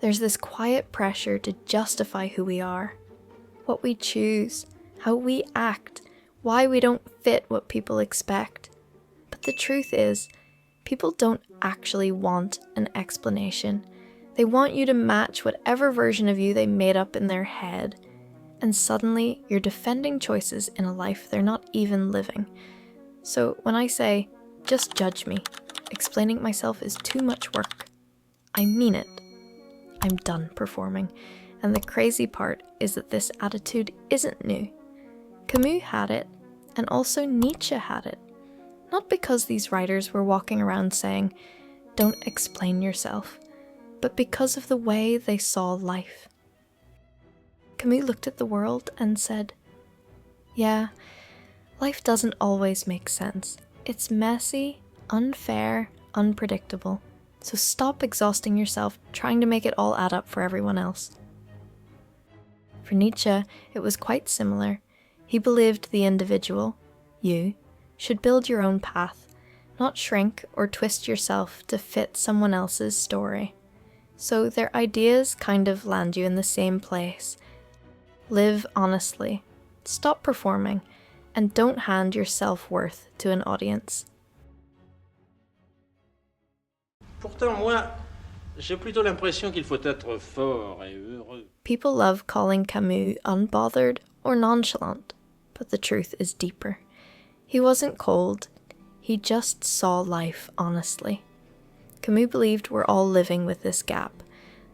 There's this quiet pressure to justify who we are, what we choose, how we act, why we don't fit what people expect. But the truth is, people don't actually want an explanation. They want you to match whatever version of you they made up in their head. And suddenly, you're defending choices in a life they're not even living. So when I say, just judge me, explaining myself is too much work, I mean it. I'm done performing. And the crazy part is that this attitude isn't new. Camus had it, and also Nietzsche had it. Not because these writers were walking around saying, don't explain yourself, but because of the way they saw life. Camus looked at the world and said, yeah, life doesn't always make sense. It's messy, unfair, unpredictable. So stop exhausting yourself trying to make it all add up for everyone else. For Nietzsche, it was quite similar. He believed the individual, you, should build your own path, not shrink or twist yourself to fit someone else's story. So their ideas kind of land you in the same place. Live honestly, stop performing, and don't hand your self-worth to an audience. Pourtant, moi, j'ai plutôt l'impression qu'il faut être fort et heureux. People love calling Camus unbothered or nonchalant, but the truth is deeper. He wasn't cold, he just saw life honestly. Camus believed we're all living with this gap,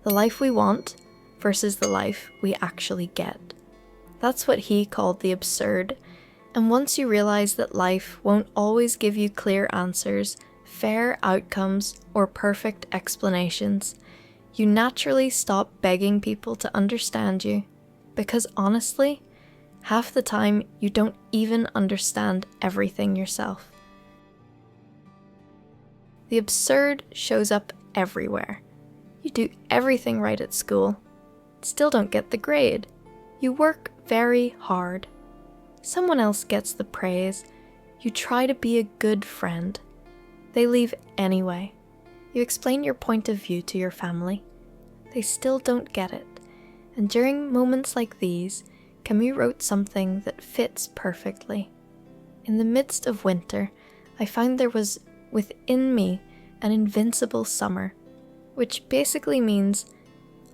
the life we want versus the life we actually get. That's what he called the absurd, and once you realize that life won't always give you clear answers, fair outcomes, or perfect explanations, you naturally stop begging people to understand you, because honestly, half the time you don't even understand everything yourself. The absurd shows up everywhere. You do everything right at school, still don't get the grade. You work very hard. Someone else gets the praise. You try to be a good friend. They leave anyway. You explain your point of view to your family. They still don't get it. And during moments like these, Camus wrote something that fits perfectly. In the midst of winter, I found there was within me an invincible summer, which basically means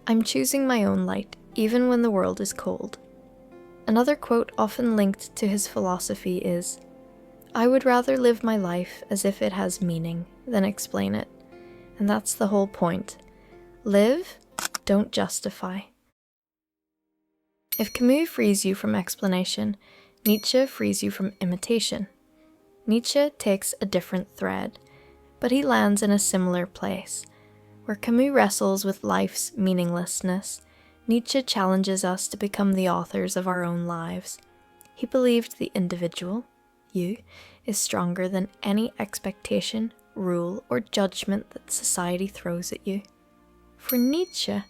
I'm choosing my own light even when the world is cold. Another quote often linked to his philosophy is, I would rather live my life as if it has meaning than explain it. And that's the whole point. Live, don't justify. If Camus frees you from explanation, Nietzsche frees you from imitation. Nietzsche takes a different thread, but he lands in a similar place. Where Camus wrestles with life's meaninglessness, Nietzsche challenges us to become the authors of our own lives. He believed the individual, you, is stronger than any expectation, rule, or judgment that society throws at you. For Nietzsche,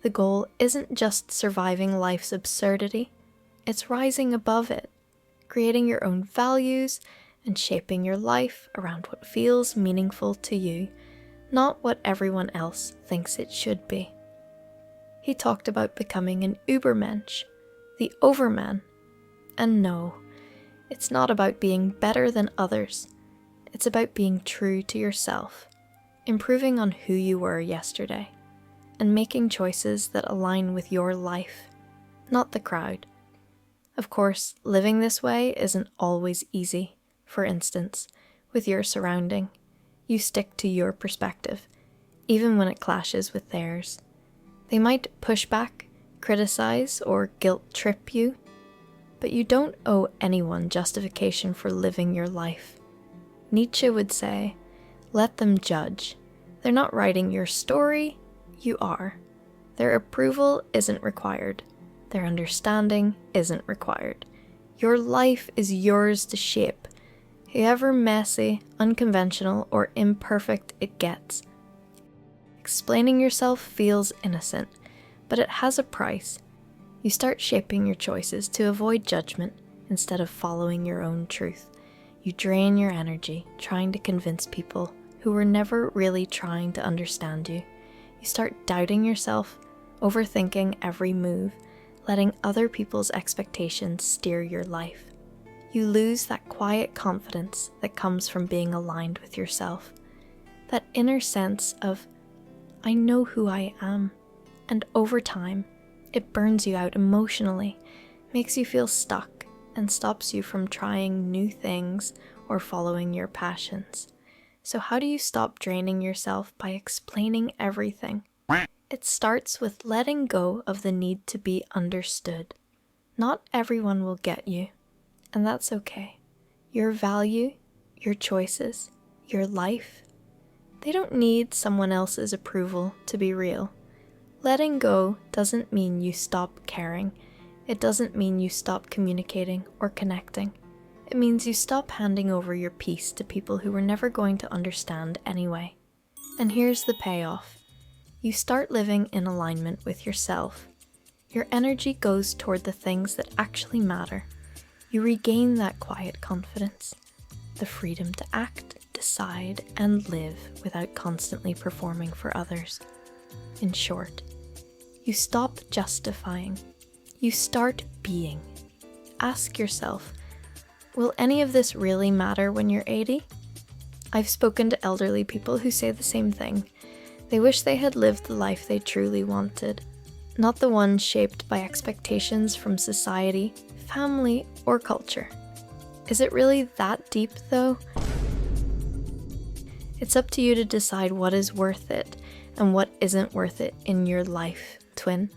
the goal isn't just surviving life's absurdity, it's rising above it, creating your own values and shaping your life around what feels meaningful to you, not what everyone else thinks it should be. He talked about becoming an Übermensch, the overman. And no, it's not about being better than others. It's about being true to yourself, improving on who you were yesterday, and making choices that align with your life, not the crowd. Of course, living this way isn't always easy. For instance, with your surrounding, you stick to your perspective, even when it clashes with theirs. They might push back, criticize, or guilt trip you, but you don't owe anyone justification for living your life. Nietzsche would say, let them judge. They're not writing your story, you are. Their approval isn't required. Their understanding isn't required. Your life is yours to shape, however messy, unconventional, or imperfect it gets. Explaining yourself feels innocent, but it has a price. You start shaping your choices to avoid judgment instead of following your own truth. You drain your energy trying to convince people who were never really trying to understand you. You start doubting yourself, overthinking every move, letting other people's expectations steer your life. You lose that quiet confidence that comes from being aligned with yourself. That inner sense of, I know who I am. And over time, it burns you out emotionally, makes you feel stuck, and stops you from trying new things or following your passions. So how do you stop draining yourself by explaining everything? It starts with letting go of the need to be understood. Not everyone will get you, and that's okay. Your value, your choices, your life, they don't need someone else's approval to be real. Letting go doesn't mean you stop caring. It doesn't mean you stop communicating or connecting. It means you stop handing over your peace to people who were never going to understand anyway. And here's the payoff. You start living in alignment with yourself. Your energy goes toward the things that actually matter. You regain that quiet confidence, the freedom to act, decide, and live without constantly performing for others. In short, you stop justifying. You start being. Ask yourself, will any of this really matter when you're 80? I've spoken to elderly people who say the same thing. They wish they had lived the life they truly wanted, not the one shaped by expectations from society, family, or culture. Is it really that deep, though? It's up to you to decide what is worth it and what isn't worth it in your life, twin.